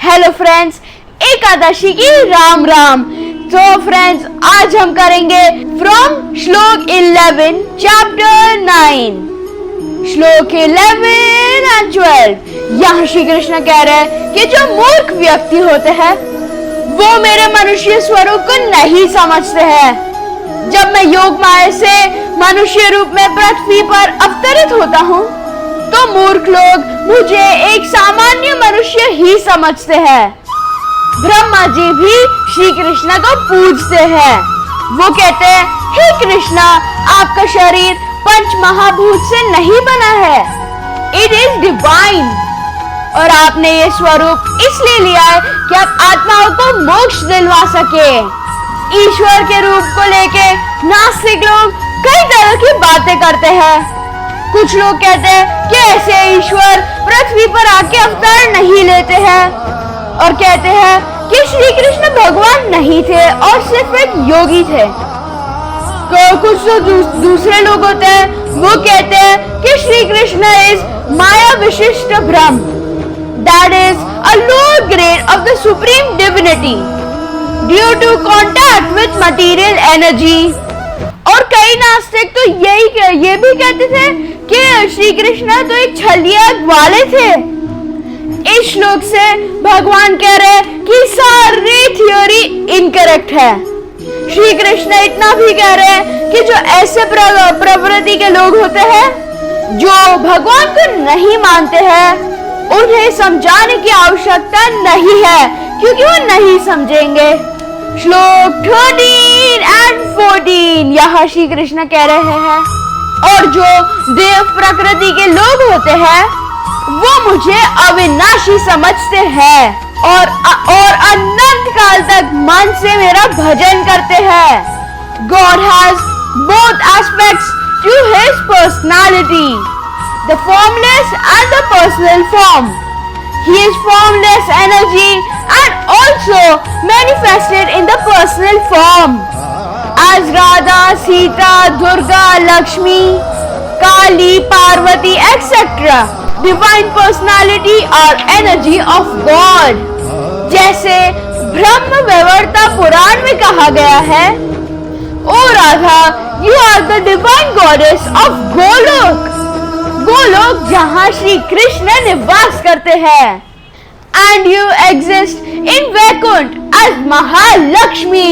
Hello friends, Ekadashi की राम राम। तो friends, आज हम करेंगे फ्रॉम श्लोक 11 चैप्टर 9 श्लोक 11 एंड 12। यहाँ श्री कृष्ण कह रहे हैं कि जो मूर्ख व्यक्ति होते हैं वो मेरे मनुष्य स्वरूप को नहीं समझते हैं। जब मैं योग माया से मनुष्य रूप में पृथ्वी पर अवतरित होता हूँ तो मूर्ख लोग मुझे एक सामान्य मनुष्य ही समझते हैं। ब्रह्मा जी भी श्री कृष्ण को पूजते हैं। वो कहते हैं, हे कृष्णा, आपका शरीर पंच महाभूत से नहीं बना है, इट इज डिवाइन। और आपने ये स्वरूप इसलिए लिया है कि आप आत्माओं को मोक्ष दिलवा सके। ईश्वर के रूप को लेके नास्तिक लोग कई तरह की बातें करते हैं। कुछ लोग कहते हैं कि ऐसे ईश्वर पृथ्वी पर आके अवतार नहीं लेते हैं और कहते हैं कि श्री कृष्ण भगवान नहीं थे और सिर्फ एक योगी थे। कुछ तो दूसरे लोग होते हैं, वो कहते हैं कि Shri Krishna is maya vishishta Brahma, that is a lower grade of the supreme divinity due to contact with material energy. और कई नास्तिक तो ये भी कहते थे कि श्री कृष्ण तो एक छलिया वाले थे। इस श्लोक से भगवान कह रहे हैं कि सारी थ्योरी इनकरेक्ट है। श्री कृष्ण इतना भी कह रहे हैं कि जो ऐसे प्रवृत्ति के लोग होते हैं जो भगवान को नहीं मानते हैं, उन्हें समझाने की आवश्यकता नहीं है क्योंकि वो नहीं समझेंगे। श्लोक 13 एंड 14 यहाँ श्री कृष्ण कह रहे हैं, और जो देव प्रकृति के लोग होते हैं वो मुझे अविनाशी समझते हैं और अनंत काल तक मन से मेरा भजन करते हैं। God has both aspects to his personality, the formless and the personal form. He is formless energy and also manifested in the personal form as Radha, Sita, Durga, Lakshmi, Kali, Parvati, etc. Divine personality or energy of God. जैसे ब्रह्म वैवर्ता पुराण में कहा गया है, ओ Radha, you are the divine goddess of Golok. Golok जहाँ श्री कृष्ण निवास करते हैं। And you exist in Vaikuntha as Mahalakshmi.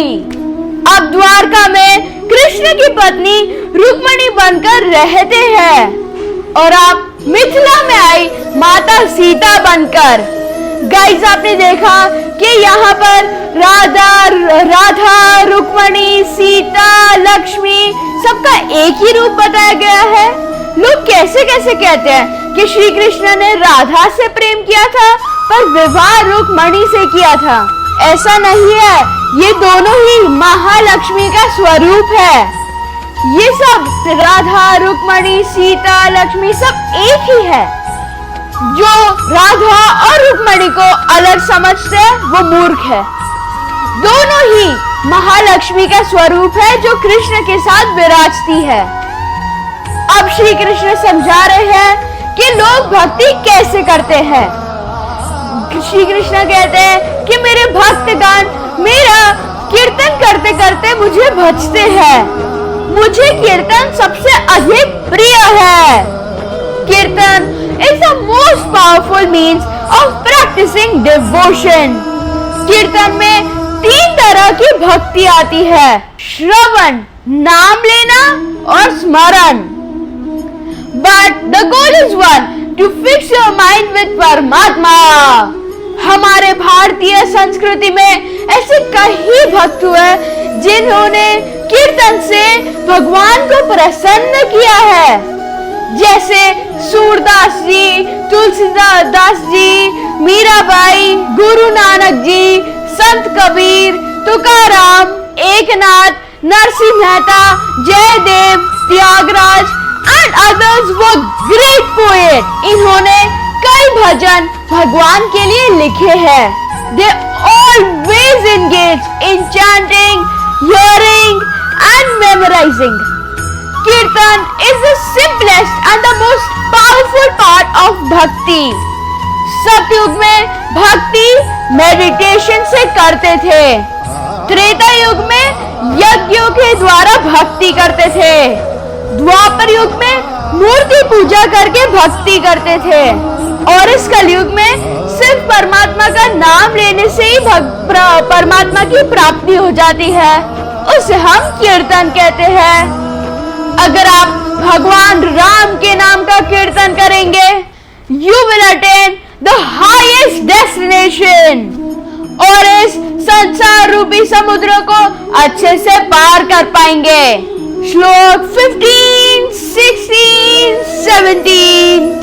अब द्वारका में कृष्ण की पत्नी रुक्मणी बनकर रहते हैं और आप मिथिला में आई माता सीता बनकर। गाइस, आपने देखा कि यहाँ पर राधा, रुक्मणी, सीता, लक्ष्मी सबका एक ही रूप बताया गया है। लोग कैसे कैसे कहते हैं कि श्री कृष्ण ने राधा से प्रेम किया था पर विवाह रुक्मणी से किया था। ऐसा नहीं है, ये दोनों ही महालक्ष्मी का स्वरूप है। ये सब राधा, रुक्मणी, सीता, लक्ष्मी सब एक ही है। जो राधा और रुक्मणी को अलग समझते हैं वो मूर्ख है। दोनों ही महालक्ष्मी का स्वरूप है जो कृष्ण के साथ विराजती है। अब श्री कृष्ण समझा रहे हैं कि लोग भक्ति कैसे करते हैं। श्री कृष्ण कहते हैं कि मेरे भक्तगण मेरा कीर्तन करते करते मुझे भजते हैं। मुझे कीर्तन सबसे अधिक प्रिय है। Kirtan is the most powerful means of practicing devotion. कीर्तन में 3 तरह की भक्ति आती है, श्रवण, नाम लेना और स्मरण। But the goal is one, to fix your mind with परमात्मा। हमारे भारतीय संस्कृति में ऐसे कई भक्त हुए जिन्होंने कीर्तन से भगवान को प्रसन्न किया है, जैसे सूरदास जी, तुलसीदास जी, मीराबाई, गुरु नानक जी, संत Kabir, Tukaram, Eknath, Narasimha Mehta, Jaydev, Tyagaraja and others were great poet. इन्होंने कई भजन भगवान के लिए लिखे हैं। They always engage in chanting, hearing and memorizing. Kirtan is the simplest and the most powerful part of bhakti. सतयुग में भक्ति मेडिटेशन से करते थे। त्रेता युग में यज्ञों के द्वारा भक्ति करते थे। द्वापर युग में मूर्ति पूजा करके भक्ति करते थे। और इस कलयुग में सिर्फ परमात्मा का नाम लेने से ही परमात्मा की प्राप्ति हो जाती है। उसे हम कीर्तन कहते हैं। अगर आप भगवान राम के नाम का कीर्तन करेंगे, you will attain the highest destination और इस संसार रूपी समुद्र को अच्छे से पार कर पाएंगे। श्लोक 15, 16, 17।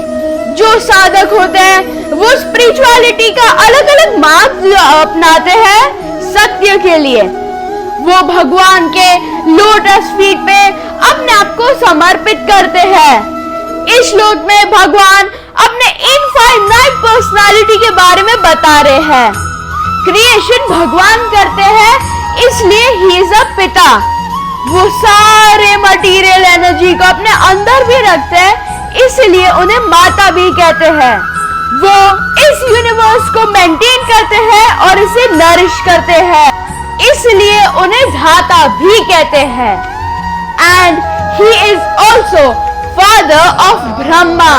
जो साधक होते हैं वो स्पिरिचुअलिटी का अलग अलग मार्ग अपनाते हैं सत्य के लिए। वो भगवान के लोटस फीट पे अपने आप को समर्पित करते हैं। इस श्लोक में भगवान अपने इनफाइनाइट पर्सनालिटी के बारे में बता रहे हैं। क्रिएशन भगवान करते हैं, इसलिए ही इज अ पिता। वो सारे मटेरियल एनर्जी को अपने अंदर भी रखते हैं, इसलिए उन्हें माता भी कहते हैं। वो इस यूनिवर्स को मेंटेन करते हैं और इसे नरिश करते हैं, इसलिए उन्हें धाता भी कहते हैं। And he is also father of Brahma.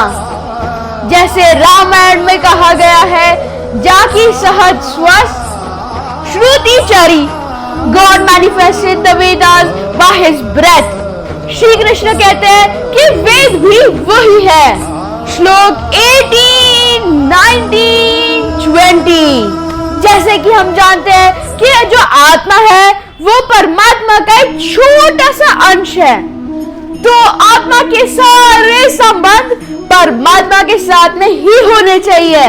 जैसे रामायण में कहा गया है, जाकी सहज स्वस्थ श्रुति चरी, God manifested the Vedas by his breath. Shri Krishna कहते हैं कि वेद भी वही है। श्लोक 18, 19, 20। जैसे कि हम जानते हैं कि जो आत्मा है वो परमात्मा का एक छोटा सा अंश है, तो आत्मा के सारे संबंध परमात्मा के साथ में ही होने चाहिए।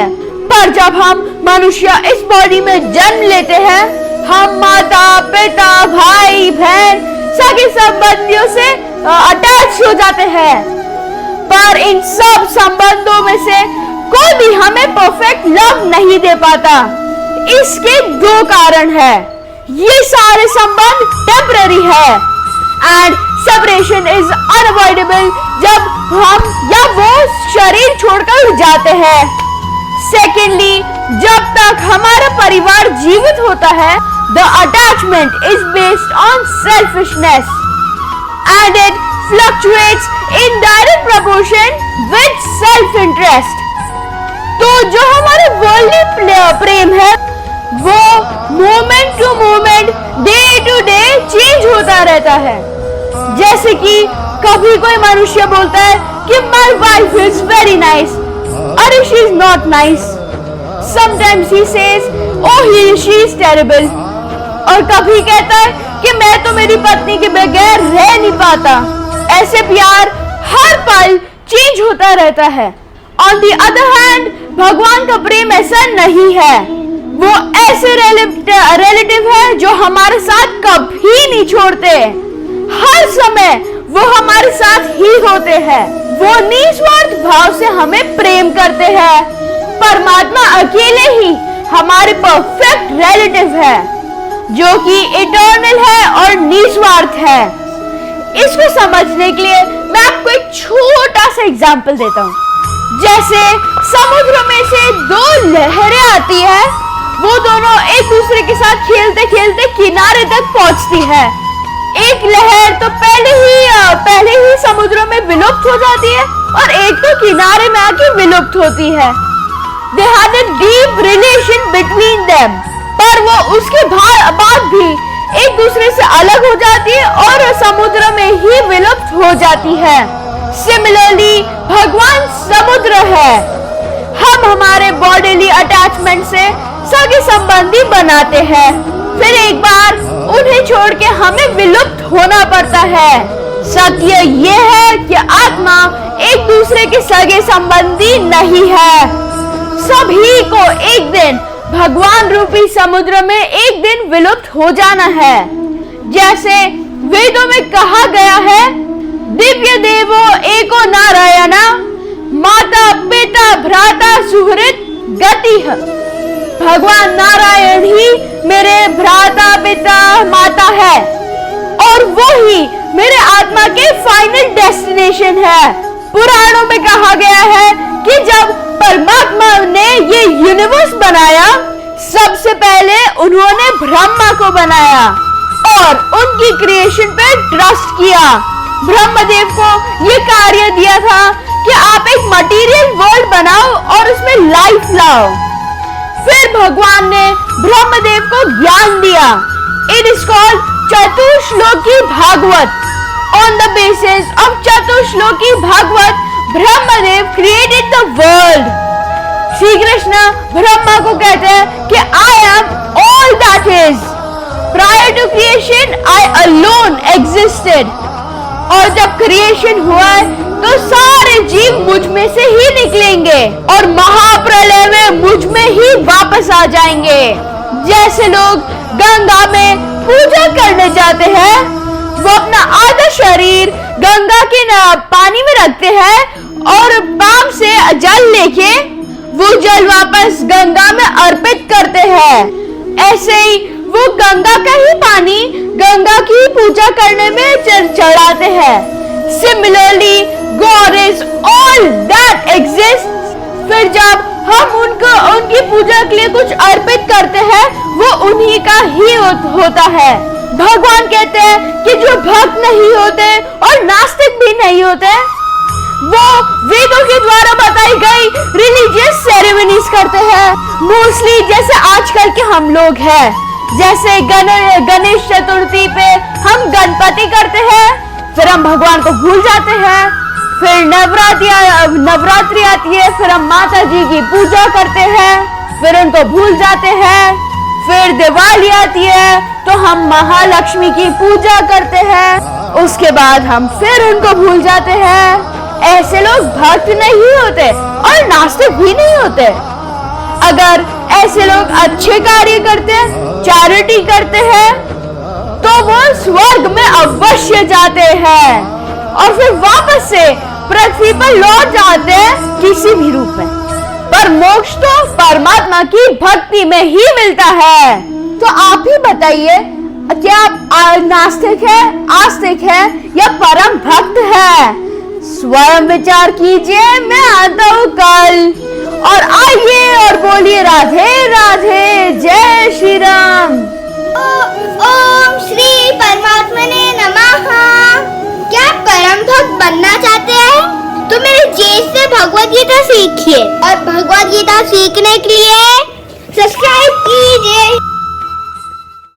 पर जब हम मनुष्य इस बॉडी में जन्म लेते हैं, हम माता पिता भाई बहन सगे संबंधियों से अटैच हो जाते हैं। पर इन सब संबंधों में से कोई भी हमें परफेक्ट लव नहीं दे पाता। इसके दो कारण है। ये सारे संबंध टेम्पररी है एंड सेपरेशन इज अनअवॉइडेबल जब हम या वो शरीर छोड़कर जाते हैं। सेकेंडली, जब तक हमारा परिवार जीवित होता है, the attachment is based on selfishness and it fluctuates in direct proportion with self-interest. तो जो हमारे वर्ल्डली प्रेम है वो moment to moment, day to day change होता रहता है। जैसे कि कभी कोई मनुष्य बोलता है कि my wife is very nice, अरे she is not nice. Sometimes he says, oh she is terrible. और कभी कहता है कि मैं तो मेरी पत्नी के बगैर रह नहीं पाता। ऐसे प्यार हर पल चेंज होता रहता है। ऑन दी अदर हैंड, भगवान का प्रेम ऐसा नहीं है। वो ऐसे रिलेटिव है जो हमारे साथ कभी नहीं छोड़ते। हर समय वो हमारे साथ ही होते हैं। वो निस्वार्थ भाव से हमें प्रेम करते हैं। परमात्मा अकेले ही हमारे परफेक्ट रिलेटिव है, जो कि इटर्नल है और निस्वार्थ है। इसको समझने के लिए मैं आपको एक छोटा सा एग्जाम्पल देता हूँ। जैसे समुद्र में से दो लहरें आती है, वो दोनों एक दूसरे के साथ खेलते खेलते किनारे तक पहुंचती है। एक लहर तो पहले ही समुद्र में विलुप्त हो जाती है और एक तो किनारे में आके विलुप्त होती है। They had a deep relation between them, पर वो उसके बाद भी एक दूसरे से अलग हो जाती है और समुद्र में ही विलुप्त हो जाती है। सिमिलरली भगवान समुद्र है। हम हमारे बॉडीली अटैचमेंट से सगे संबंधी बनाते हैं, फिर एक बार उन्हें छोड़ के हमें विलुप्त होना पड़ता है। सत्य ये है कि आत्मा एक दूसरे के सगे संबंधी नहीं है। सभी को एक दिन भगवान रूपी समुद्र में एक दिन विलुप्त हो जाना है। जैसे वेदों में कहा गया है, दिव्य देवो एको नारायणा, माता पिता भ्राता सुहृद गति। भगवान नारायण ही मेरे भ्राता पिता माता है और वो ही मेरे आत्मा के फाइनल डेस्टिनेशन है। पुराणों में कहा गया है कि जब परमात्मा ने ये यूनिवर्स बनाया, सबसे उन्होंने ब्रह्मा को बनाया और उनकी क्रिएशन पे ट्रस्ट किया। ब्रह्मदेव को ये कार्य दिया था कि आप एक मटेरियल वर्ल्ड बनाओ और उसमें लाइफ लाओ। फिर भगवान ने ब्रह्मदेव को ज्ञान दिया। It is called Chatushloki Bhagavat. On the basis of Chatushloki Bhagavat, Brahmadev created the world. Shri Krishna Brahma को कहते हैं कि I am all that is. Prior to creation I alone existed. और जब क्रिएशन हुआ तो सारे जीव मुझ में से ही निकलेंगे और महाप्रलय में मुझ में ही वापस आ जाएंगे। जैसे लोग गंगा में पूजा करने जाते हैं, वो अपना आधा शरीर गंगा के पानी में रखते हैं और पाम से जल लेके वो जल वापस गंगा में अर्पित करते हैं। ऐसे ही वो गंगा का ही पानी गंगा की पूजा करने में चढ़ाते हैं। Similarly God is all that exists. फिर जब हम उनकी पूजा के लिए कुछ अर्पित करते हैं, वो उन्हीं का ही होता है। भगवान कहते हैं कि जो भक्त नहीं होते और नास्तिक भी नहीं होते, वो वेदों के द्वारा बताई गई रिलीजियस सेरेमनीज करते हैं। मोस्टली जैसे आजकल के हम लोग हैं, जैसे गणेश चतुर्थी पे हम गणपति करते हैं, फिर हम भगवान को भूल जाते हैं। फिर नवरात्रि आती है, फिर हम माता जी की पूजा करते हैं, फिर उनको भूल जाते हैं। फिर दिवाली आती है तो हम महालक्ष्मी की पूजा करते हैं, उसके बाद हम फिर उनको भूल जाते हैं। ऐसे लोग भक्त नहीं होते और नास्तिक भी नहीं होते। अगर ऐसे लोग अच्छे कार्य करते हैं, चैरिटी करते हैं, तो वो स्वर्ग में अवश्य जाते हैं और फिर वापस से पृथ्वी पर लौट जाते हैं किसी भी रूप में। पर मोक्ष तो परमात्मा की भक्ति में ही मिलता है। तो आप ही बताइए, क्या आप नास्तिक है, आस्तिक है या परम भक्त है? स्वयं विचार कीजिए। मैं आता हूँ कल। और आइए और बोलिए राधे राधे, जय श्री राम। ओम श्री परमात्मने नमः। क्या आप परम भक्त बनना चाहते हैं? तो मेरे जेस से भगवद गीता सीखिए और भगवद गीता सीखने के लिए सब्सक्राइब कीजिए।